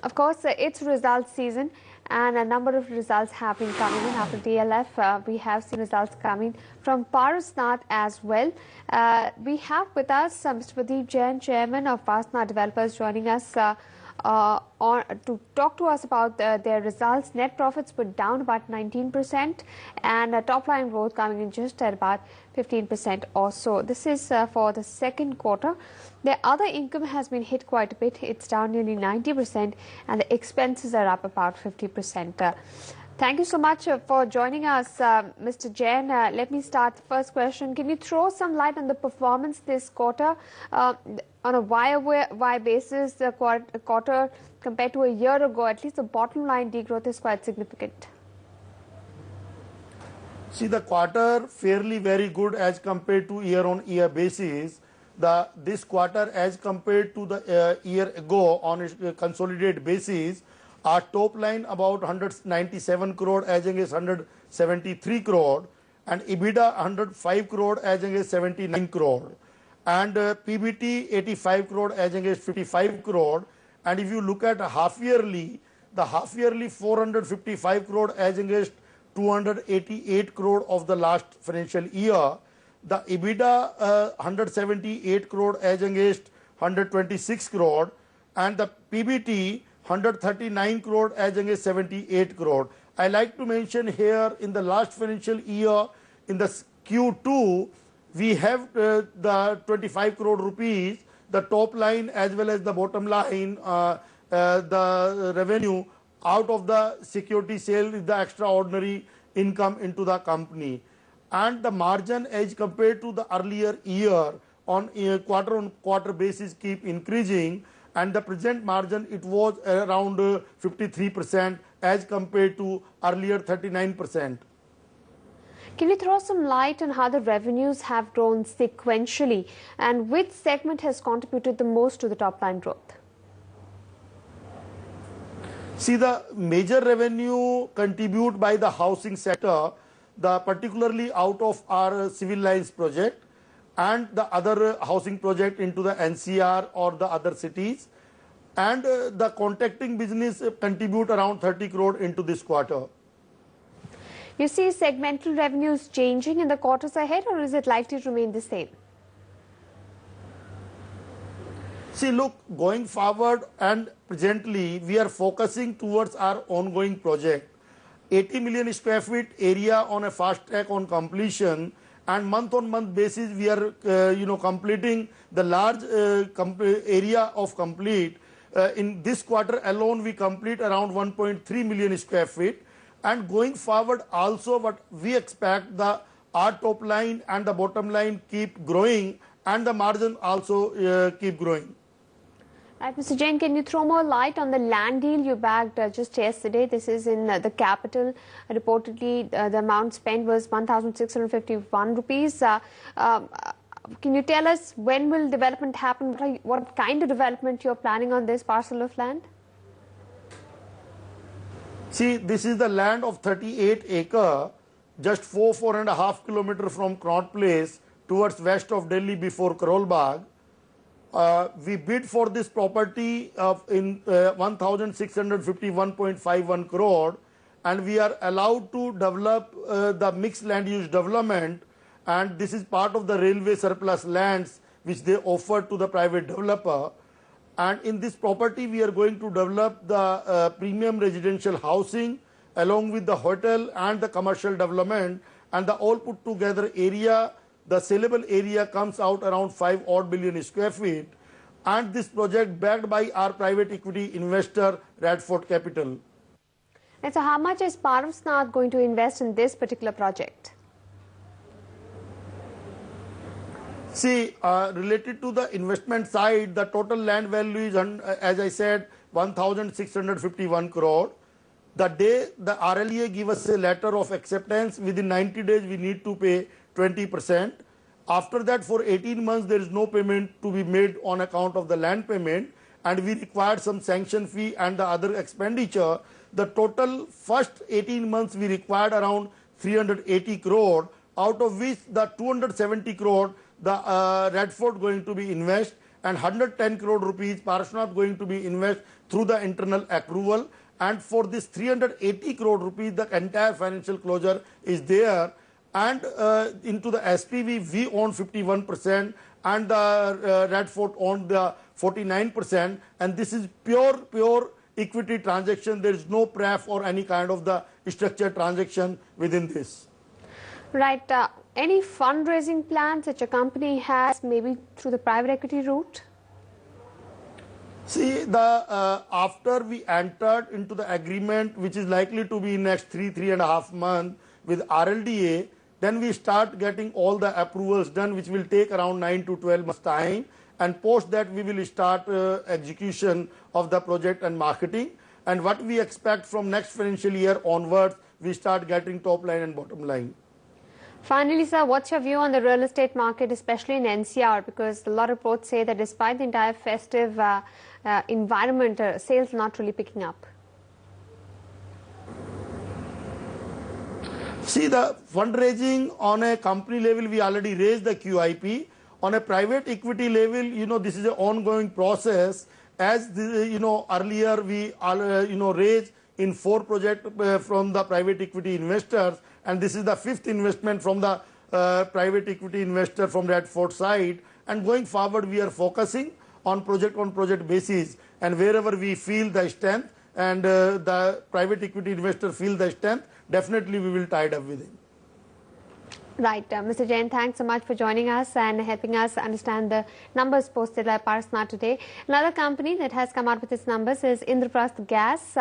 Of course, it's results season, and a number of results have been coming in after DLF. We have seen results coming from Parsvnath as well. We have with us Mr. Pradeep Jain, Chairman of Parsvnath Developers, joining us to talk to us about their results. Net profits were down about 19%, and top line growth coming in just at about 15% or so. This is for the second quarter. Their other income has been hit quite a bit. It's down nearly 90%, and the expenses are up about 50%. Thank you so much for joining us, Mr. Jain. Let me start the first question. Can you throw some light on the performance this quarter on a Y basis, the quarter compared to a year ago? At least the bottom line degrowth is quite significant. See, the quarter fairly very good as compared to year-on-year basis. This quarter as compared to the year ago on a consolidated basis, our top line about 197 crore as against 173 crore, and EBITDA 105 crore as against 79 crore, and PBT 85 crore as against 55 crore. And if you look at half yearly, the half yearly 455 crore as against 288 crore of the last financial year. The EBITDA 178 crore as against 126 crore, and the PBT 139 crore as against 78 crore. I like to mention here, in the last financial year, in the Q2, we have the 25 crore rupees, the top line as well as the bottom line, the revenue out of the security sale is the extraordinary income into the company. And the margin as compared to the earlier year on a quarter-on-quarter basis keep increasing, and the present margin it was around 53% as compared to earlier 39%. Can you throw some light on how the revenues have grown sequentially, and which segment has contributed the most to the top line growth? See, the major revenue contributed by the housing sector, particularly out of our civil lines project and the other housing project into the NCR or the other cities, and the contracting business contribute around 30 crore into this quarter. You see segmental revenues changing in the quarters ahead, or is it likely to remain the same? See, look, going forward and presently we are focusing towards our ongoing project. 80 million square feet area on a fast track on completion, and month-on-month basis we are completing the large area of complete. In this quarter alone we complete around 1.3 million square feet, and going forward also what we expect, our top line and the bottom line keep growing, and the margin also keep growing. Right, Mr. Jain, can you throw more light on the land deal you bagged just yesterday? This is in the capital. Reportedly, the amount spent was 1,651 rupees. Can you tell us when will development happen? What kind of development you're planning on this parcel of land? See, this is the land of 38 acre, just 4.5 kilometers from Connaught Place towards west of Delhi before Karol Bagh. We bid for this property in 1,651.51 crore, and we are allowed to develop the mixed land use development, and this is part of the railway surplus lands which they offer to the private developer. And in this property we are going to develop the premium residential housing along with the hotel and the commercial development, and the all put together area, the saleable area comes out around 5 odd billion square feet, and this project backed by our private equity investor Radford Capital. And so how much is Parsvnath going to invest in this particular project? See, related to the investment side, the total land value is, as I said, 1,651 crore. The day the RLA give us a letter of acceptance, within 90 days we need to pay 20%. After that, for 18 months there is no payment to be made on account of the land payment, and we required some sanction fee and the other expenditure. The total first 18 months we required around 380 crore, out of which the 270 crore the Radford going to be invest, and 110 crore rupees Parsvnath going to be invest through the internal accrual. And for this 380 crore rupees, the entire financial closure is there. And into the SPV, we own 51%, and the Red Fort owned the 49%. And this is pure equity transaction. There is no pref or any kind of the structured transaction within this. Right. Any fundraising plans that your company has, maybe through the private equity route? See, the after we entered into the agreement, which is likely to be in next 3.5 months with RLDA, then we start getting all the approvals done, which will take around 9 to 12 months time. And post that, we will start execution of the project and marketing. And what we expect from next financial year onwards, we start getting top line and bottom line. Finally, sir, what's your view on the real estate market, especially in NCR? Because a lot of reports say that despite the entire festive environment, sales not really picking up. See, the fundraising on a company level, we already raised the QIP. On a private equity level, this is an ongoing process. As earlier we raised in 4 projects from the private equity investors, and this is the 5th investment from the private equity investor from Red Fort side. And going forward, we are focusing on project basis, and wherever we feel the strength and the private equity investor feel the strength, definitely we will tie it up with him. Right. Mr. Jain, thanks so much for joining us and helping us understand the numbers posted by Parsvnath today. Another company that has come out with its numbers is Indraprastha Gas.